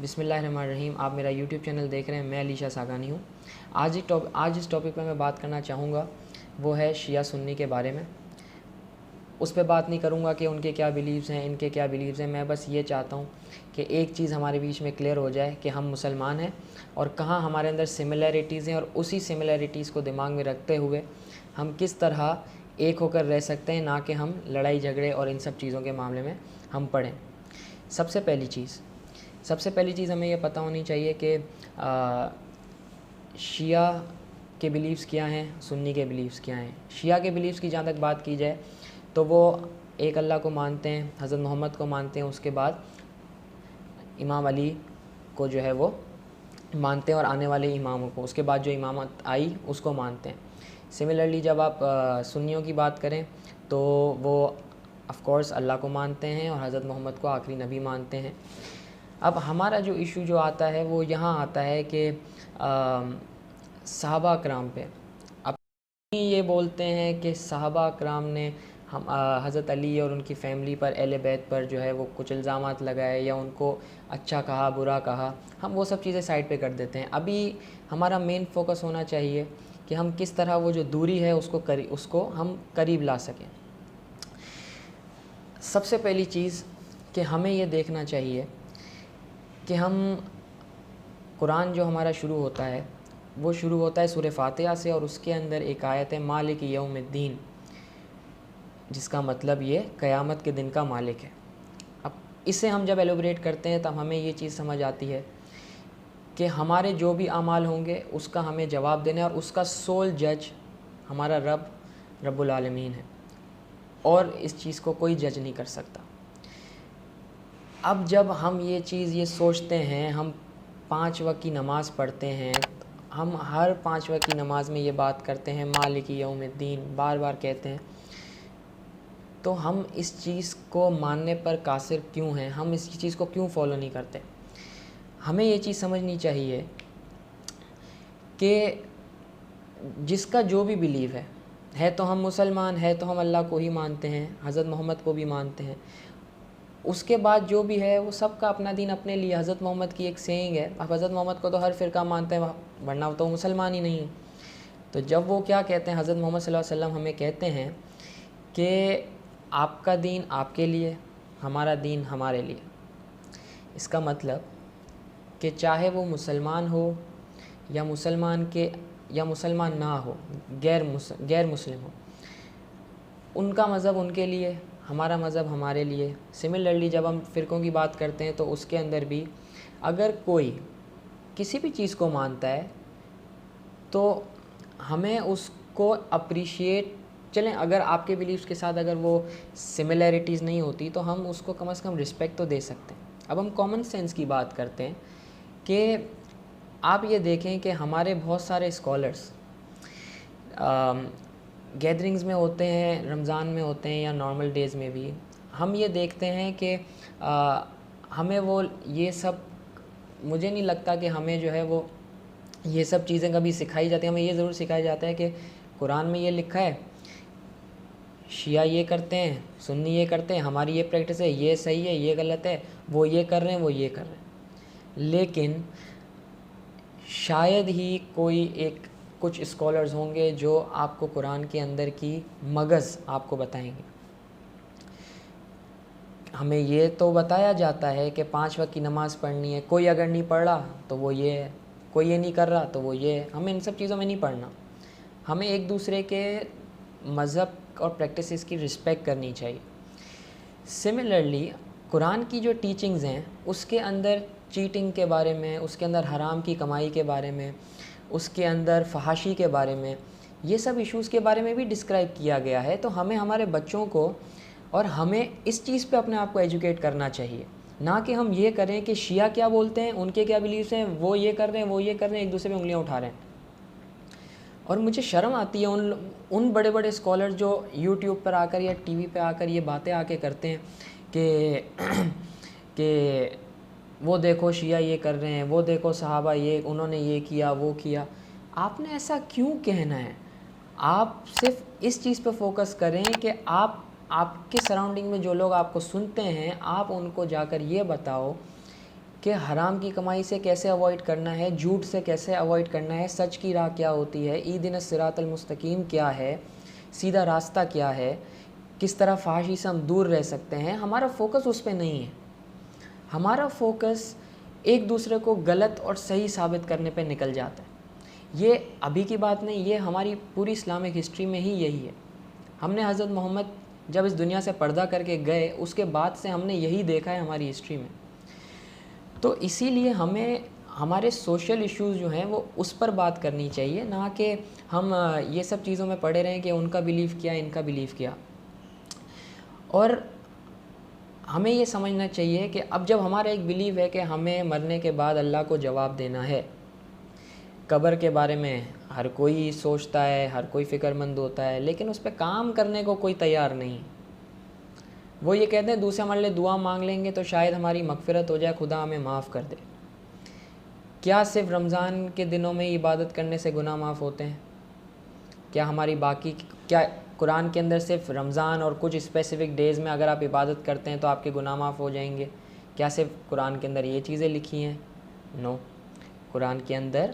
بسم اللہ الرحمن الرحیم. آپ میرا یوٹیوب چینل دیکھ رہے ہیں. میں علی شاہ ساگانی ہوں. آج اس ٹاپک پہ میں بات کرنا چاہوں گا وہ ہے شیعہ سنی کے بارے میں. اس پہ بات نہیں کروں گا کہ ان کے کیا بیلیوز ہیں, ان کے کیا بیلیوز ہیں. میں بس یہ چاہتا ہوں کہ ایک چیز ہمارے بیچ میں کلیئر ہو جائے کہ ہم مسلمان ہیں اور کہاں ہمارے اندر سملیرٹیز ہیں, اور اسی سملیرٹیز کو دماغ میں رکھتے ہوئے ہم کس طرح ایک ہو کر رہ سکتے ہیں, نہ کہ ہم لڑائی جھگڑے اور ان سب چیزوں کے معاملے میں ہم پڑھیں. سب سے پہلی چیز ہمیں یہ پتہ ہونی چاہیے کہ شیعہ کے بیلیفز کیا ہیں, سنی کے بیلیفز کیا ہیں. شیعہ کے بیلیفز کی جہاں تک بات کی جائے تو وہ ایک اللہ کو مانتے ہیں, حضرت محمد کو مانتے ہیں, اس کے بعد امام علی کو جو ہے وہ مانتے ہیں اور آنے والے اماموں کو, اس کے بعد جو امامت آئی اس کو مانتے ہیں. سملرلی جب آپ سنیوں کی بات کریں تو وہ آف کورس اللہ کو مانتے ہیں اور حضرت محمد کو آخری نبی مانتے ہیں. اب ہمارا جو ایشو جو آتا ہے وہ یہاں آتا ہے کہ صحابہ کرام پہ. اب یہ بولتے ہیں کہ صحابہ کرام نے حضرت علی اور ان کی فیملی پر, اہل بیت پر جو ہے وہ کچھ الزامات لگائے یا ان کو اچھا کہا برا کہا. ہم وہ سب چیزیں سائڈ پہ کر دیتے ہیں. ابھی ہمارا مین فوکس ہونا چاہیے کہ ہم کس طرح وہ جو دوری ہے اس کو ہم قریب لا سکیں. سب سے پہلی چیز کہ ہمیں یہ دیکھنا چاہیے کہ ہم قرآن جو ہمارا شروع ہوتا ہے وہ شروع ہوتا ہے سورہ فاتحہ سے, اور اس کے اندر ایک آیت ہے مالک یوم الدین, جس کا مطلب یہ قیامت کے دن کا مالک ہے. اب اسے ہم جب ایلوبریٹ کرتے ہیں تب ہمیں یہ چیز سمجھ آتی ہے کہ ہمارے جو بھی اعمال ہوں گے اس کا ہمیں جواب دینا ہے, اور اس کا سول جج ہمارا رب العالمین ہے, اور اس چیز کو کوئی جج نہیں کر سکتا. اب جب ہم یہ چیز یہ سوچتے ہیں, ہم 5 وقت کی نماز پڑھتے ہیں, ہم ہر 5 وقت کی نماز میں یہ بات کرتے ہیں مالک یوم الدین بار بار کہتے ہیں, تو ہم اس چیز کو ماننے پر قاصر کیوں ہیں, ہم اس چیز کو کیوں فالو نہیں کرتے. ہمیں یہ چیز سمجھنی چاہیے کہ جس کا جو بھی بیلیو ہے تو ہم مسلمان, ہے تو ہم اللہ کو ہی مانتے ہیں, حضرت محمد کو بھی مانتے ہیں. اس کے بعد جو بھی ہے وہ سب کا اپنا دین اپنے لیے. حضرت محمد کی ایک سینگ ہے, اب حضرت محمد کو تو ہر فرقہ مانتے ہیں ورنہ تو مسلمان ہی نہیں ہے. تو جب وہ کیا کہتے ہیں, حضرت محمد صلی اللہ علیہ وسلم ہمیں کہتے ہیں کہ آپ کا دین آپ کے لیے, ہمارا دین ہمارے لیے. اس کا مطلب کہ چاہے وہ مسلمان ہو یا مسلمان نہ ہو, غیر مسلم ہو, ان کا مذہب ان کے لیے, ہمارا مذہب ہمارے لیے. سملرلی جب ہم فرقوں کی بات کرتے ہیں تو اس کے اندر بھی اگر کوئی کسی بھی چیز کو مانتا ہے تو ہمیں اس کو اپریشیٹ, چلیں اگر آپ کے بیلیفز کے ساتھ اگر وہ سملیرٹیز نہیں ہوتی تو ہم اس کو کم از کم رسپیکٹ تو دے سکتے ہیں. اب ہم کامن سینس کی بات کرتے ہیں کہ آپ یہ دیکھیں کہ ہمارے بہت سارے اسکالرس گیدرنگز میں ہوتے ہیں, رمضان میں ہوتے ہیں یا نارمل ڈیز میں بھی, ہم یہ دیکھتے ہیں کہ ہمیں وہ یہ سب, مجھے نہیں لگتا کہ ہمیں جو ہے وہ یہ سب چیزیں کبھی سکھائی جاتی ہیں. ہمیں یہ ضرور سکھایا جاتا ہے کہ قرآن میں یہ لکھا ہے, شیعہ یہ کرتے ہیں, سنی یہ کرتے ہیں, ہماری یہ پریکٹس ہے, یہ صحیح ہے, یہ غلط ہے, وہ یہ کر رہے ہیں, وہ یہ کر رہے ہیں. لیکن شاید ہی کوئی کچھ اسکالرز ہوں گے جو آپ کو قرآن کے اندر کی مغز آپ کو بتائیں گے. ہمیں یہ تو بتایا جاتا ہے کہ 5 وقت کی نماز پڑھنی ہے, کوئی اگر نہیں پڑھ رہا تو وہ یہ ہے, کوئی یہ نہیں کر رہا تو وہ یہ ہے. ہمیں ان سب چیزوں میں نہیں پڑھنا. ہمیں ایک دوسرے کے مذہب اور پریکٹسز کی رسپیکٹ کرنی چاہیے. سملرلی قرآن کی جو ٹیچنگز ہیں اس کے اندر چیٹنگ کے بارے میں, اس کے اندر حرام کی کمائی کے بارے میں, اس کے اندر فحاشی کے بارے میں, یہ سب ایشوز کے بارے میں بھی ڈسکرائب کیا گیا ہے. تو ہمیں ہمارے بچوں کو اور ہمیں اس چیز پہ اپنے آپ کو ایجوکیٹ کرنا چاہیے, نہ کہ ہم یہ کریں کہ شیعہ کیا بولتے ہیں, ان کے کیا بیلیفز ہیں, وہ یہ کر رہے ہیں, وہ یہ کر رہے ہیں, ایک دوسرے پہ انگلیاں اٹھا رہے ہیں. اور مجھے شرم آتی ہے ان بڑے بڑے اسکالر جو یوٹیوب پر آ کر یا ٹی وی پہ آ کر یہ باتیں آ کے کرتے ہیں کہ وہ دیکھو شیعہ یہ کر رہے ہیں, وہ دیکھو صحابہ یہ, انہوں نے یہ کیا وہ کیا. آپ نے ایسا کیوں کہنا ہے؟ آپ صرف اس چیز پہ فوکس کریں کہ آپ کے سراؤنڈنگ میں جو لوگ آپ کو سنتے ہیں, آپ ان کو جا کر یہ بتاؤ کہ حرام کی کمائی سے کیسے اوائڈ کرنا ہے، جھوٹ سے کیسے اوائڈ کرنا ہے، سچ کی راہ کیا ہوتی ہے، اہدنا الصراط المستقیم کیا ہے، سیدھا راستہ کیا ہے، کس طرح فحاشی سے ہم دور رہ سکتے ہیں. ہمارا فوکس اس پہ نہیں ہے. ہمارا فوکس ایک دوسرے کو غلط اور صحیح ثابت کرنے پہ نکل جاتا ہے. یہ ابھی کی بات نہیں، یہ ہماری پوری اسلامک ہسٹری میں ہی یہی ہے. ہم نے حضرت محمد جب اس دنیا سے پردہ کر کے گئے، اس کے بعد سے ہم نے یہی دیکھا ہے ہماری ہسٹری میں. تو اسی لیے ہمیں ہمارے سوشل ایشوز جو ہیں وہ اس پر بات کرنی چاہیے، نہ کہ ہم یہ سب چیزوں میں پڑے رہیں کہ ان کا بیلیف کیا، ان کا بیلیف کیا. اور ہمیں یہ سمجھنا چاہیے کہ اب جب ہمارا ایک بیلیف ہے کہ ہمیں مرنے کے بعد اللہ کو جواب دینا ہے، قبر کے بارے میں ہر کوئی سوچتا ہے، ہر کوئی فکر مند ہوتا ہے، لیکن اس پہ کام کرنے کو کوئی تیار نہیں. وہ یہ کہتے ہیں دوسرے ہمارے لیے دعا مانگ لیں گے تو شاید ہماری مغفرت ہو جائے، خدا ہمیں معاف کر دے. کیا صرف رمضان کے دنوں میں عبادت کرنے سے گناہ معاف ہوتے ہیں؟ کیا قرآن کے اندر صرف رمضان اور کچھ اسپیسیفک ڈیز میں اگر آپ عبادت کرتے ہیں تو آپ کے گناہ معاف ہو جائیں گے؟ کیا صرف قرآن کے اندر یہ چیزیں لکھی ہیں؟ نو. قرآن کے اندر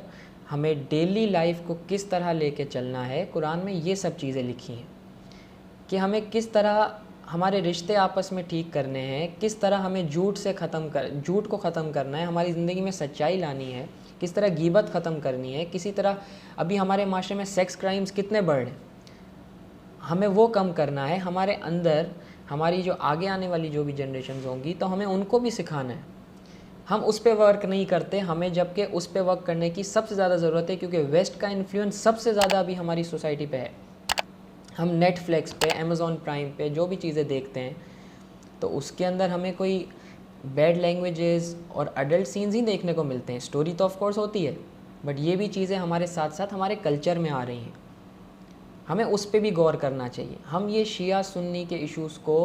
ہمیں ڈیلی لائف کو کس طرح لے کے چلنا ہے، قرآن میں یہ سب چیزیں لکھی ہیں کہ ہمیں کس طرح ہمارے رشتے آپس میں ٹھیک کرنے ہیں، کس طرح ہمیں جھوٹ کو ختم کرنا ہے، ہماری زندگی میں سچائی لانی ہے، کس طرح غیبت ختم کرنی ہے. کسی طرح ابھی ہمارے معاشرے میں سیکس کرائمز کتنے بڑھ رہے ہیں، ہمیں وہ کم کرنا ہے. ہمارے اندر ہماری جو آگے آنے والی جو بھی جنریشنز ہوں گی تو ہمیں ان کو بھی سکھانا ہے. ہم اس پہ ورک نہیں کرتے، ہمیں جبکہ اس پہ ورک کرنے کی سب سے زیادہ ضرورت ہے، کیونکہ ویسٹ کا انفلوئنس سب سے زیادہ ابھی ہماری سوسائٹی پہ ہے. ہم نیٹ فلیکس پہ، امیزون پرائم پہ جو بھی چیزیں دیکھتے ہیں تو اس کے اندر ہمیں کوئی بیڈ لینگویجز اور اڈلٹ سینز ہی دیکھنے کو ملتے ہیں. اسٹوری تو آف کورس ہوتی ہے، بٹ یہ بھی چیزیں ہمارے ساتھ ساتھ ہمارے کلچر میں آ رہی ہیں. ہمیں اس پہ بھی غور کرنا چاہیے. ہم یہ شیعہ سنی کے ایشوز کو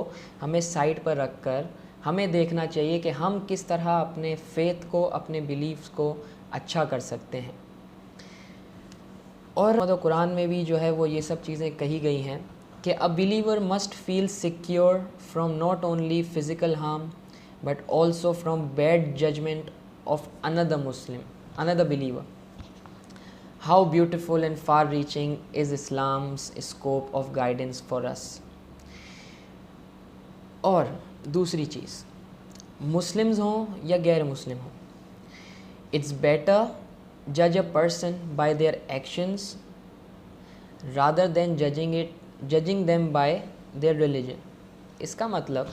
ہمیں سائڈ پر رکھ کر ہمیں دیکھنا چاہیے کہ ہم کس طرح اپنے فیتھ کو، اپنے بیلیفز کو اچھا کر سکتے ہیں. اور قرآن میں بھی جو ہے وہ یہ سب چیزیں کہی گئی ہیں کہ a believer must feel secure from not only physical harm but also from bad judgment of another believer. How beautiful and far-reaching is Islam's scope of guidance for us. اور دوسری چیز، مسلمز ہوں یا غیر مسلم ہوں، it's better judge a person by their actions rather than judging them by their religion. اس کا مطلب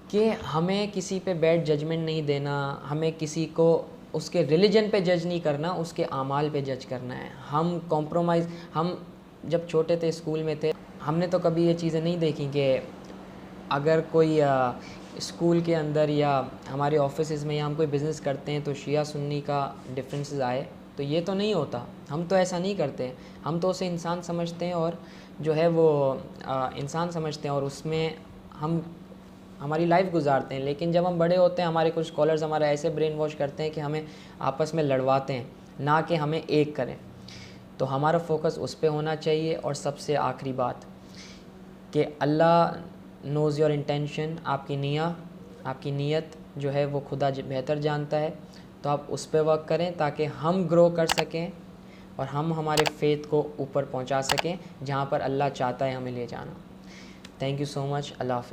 کہ ہمیں کسی پہ بیڈ ججمنٹ نہیں دینا، ہمیں کسی کو اس کے ریلیجن پہ جج نہیں کرنا، اس کے اعمال پہ جج کرنا ہے. ہم جب چھوٹے تھے، اسکول میں تھے، ہم نے تو کبھی یہ چیزیں نہیں دیکھی کہ اگر کوئی اسکول کے اندر یا ہمارے آفیسز میں یا ہم کوئی بزنس کرتے ہیں تو شیعہ سنی کا ڈفرینسز آئے. تو یہ تو نہیں ہوتا، ہم تو ایسا نہیں کرتے. ہم تو اسے انسان سمجھتے ہیں اور جو ہے وہ انسان سمجھتے ہیں اور اس میں ہم ہماری لائف گزارتے ہیں. لیکن جب ہم بڑے ہوتے ہیں، ہمارے کچھ اسکالرز ہمارا ایسے برین واش کرتے ہیں کہ ہمیں آپس میں لڑواتے ہیں، نہ کہ ہمیں ایک کریں. تو ہمارا فوکس اس پہ ہونا چاہیے. اور سب سے آخری بات کہ اللہ نوز یور انٹینشن، آپ کی نیت جو ہے وہ خدا بہتر جانتا ہے. تو آپ اس پہ ورک کریں تاکہ ہم گرو کر سکیں اور ہم ہمارے فیتھ کو اوپر پہنچا سکیں جہاں پر اللہ چاہتا ہے ہمیں لے جانا. تھینک یو سو مچ. اللہ حافظ.